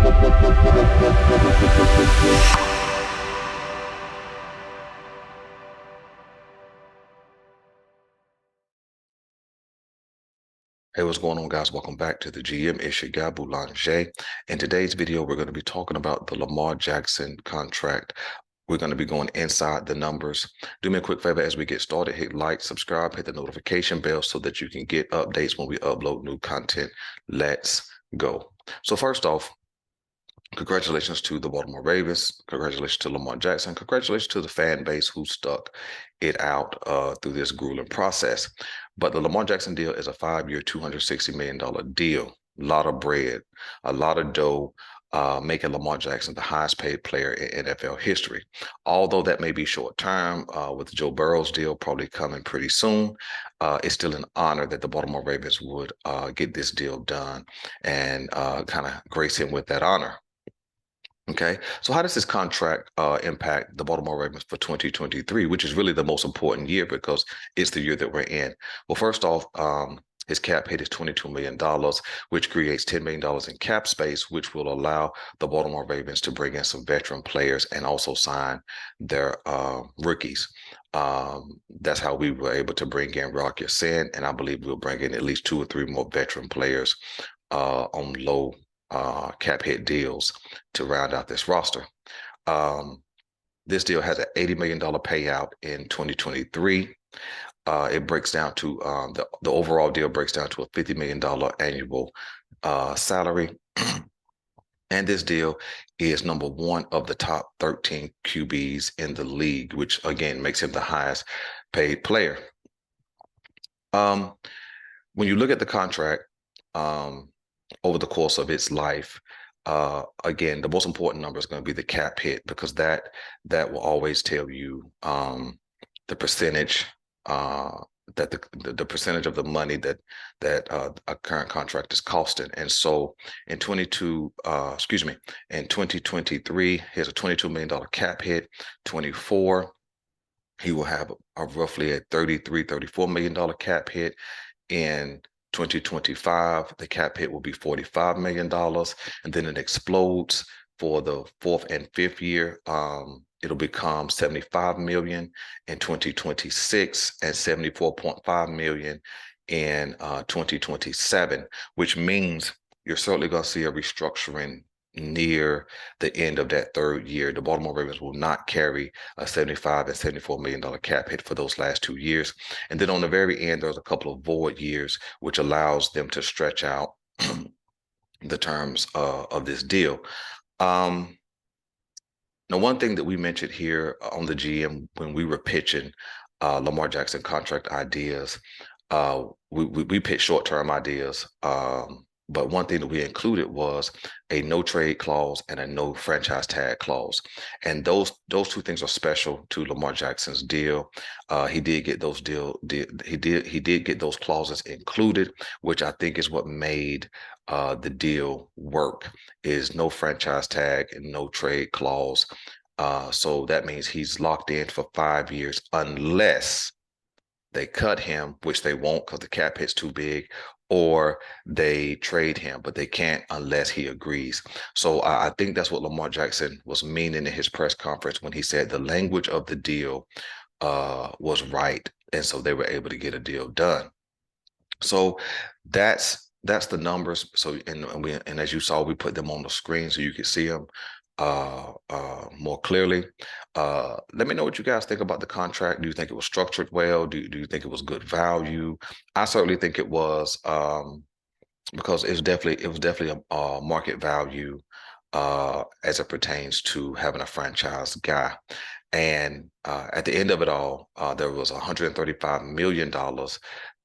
Hey, what's going on, guys? Welcome back to the GM. It's your guy, Boulanger. In today's video, we're going to be talking about the Lamar Jackson contract. We're going to be going inside the numbers. Do me a quick favor as we get started. Hit like, subscribe, hit the notification bell so that you can get updates when we upload new content. Let's go. So first off, congratulations to the Baltimore Ravens. Congratulations to Lamar Jackson. Congratulations to the fan base who stuck it out through this grueling process. But the Lamar Jackson deal is a 5-year, $260 million deal. A lot of bread, a lot of dough, making Lamar Jackson the highest paid player in NFL history. Although that may be short term, with Joe Burrow's deal probably coming pretty soon, it's still an honor that the Baltimore Ravens would get this deal done and kind of grace him with that honor. Okay, so how does this contract impact the Baltimore Ravens for 2023, which is really the most important year because it's the year that we're in? Well, first off, his cap hit is $22 million, which creates $10 million in cap space, which will allow the Baltimore Ravens to bring in some veteran players and also sign their rookies. That's how we were able to bring in Rock Ya-Sin, and I believe we'll bring in at least 2 or 3 more veteran players on low cap hit deals to round out this roster. This deal has an $80 million payout in 2023. It breaks down to the overall deal breaks down to a $50 million annual salary. And this deal is number 1 of the top 13 QBs in the league, which again makes him the highest paid player. When you look at the contract, over the course of its life, again, the most important number is going to be the cap hit because that will always tell you the percentage that the percentage of the money that a current contract is costing. And so in 2023, here's a $22 million cap hit. 24, he will have a roughly a $34 million cap hit. In 2025, the cap hit will be $45 million, and then it explodes for the 4th and 5th year. It'll become $75 million in 2026 and $74.5 million in 2027, which means you're certainly going to see a restructuring near the end of that 3rd year. The Baltimore Ravens will not carry a $75 and $74 million cap hit for those last 2 years. And then on the very end, there's a couple of void years, which allows them to stretch out the terms of this deal. Now, one thing that we mentioned here on the GM when we were pitching Lamar Jackson contract ideas, we pitched short-term ideas. But one thing that we included was a no trade clause and a no franchise tag clause. And those 2 things are special to Lamar Jackson's deal. He did get those get those clauses included, which I think is what made the deal work, is no franchise tag and no trade clause. So that means he's locked in for 5 years unless they cut him, which they won't because the cap hit's too big, or they trade him, but they can't unless he agrees. So I think that's what Lamar Jackson was meaning in his press conference when he said the language of the deal was right, and so they were able to get a deal done. So that's the numbers. So and as you saw, we put them on the screen so you could see them more clearly. Let me know what you guys think about the contract. Do you think it was structured well? Do you think it was good value? I certainly think it was, because it was definitely a market value as it pertains to having a franchise guy. And at the end of it all, there was $135 million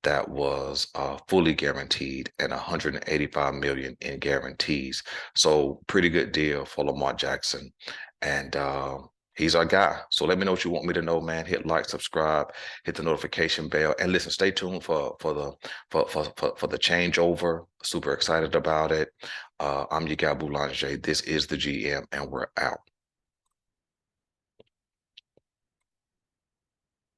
that was fully guaranteed and $185 million in guarantees. So pretty good deal for Lamar Jackson. And he's our guy. So let me know what you want me to know, man. Hit like, subscribe, hit the notification bell, and listen, stay tuned for the changeover. Super excited about it. I'm your guy, Boulanger. This is the GM, and we're out.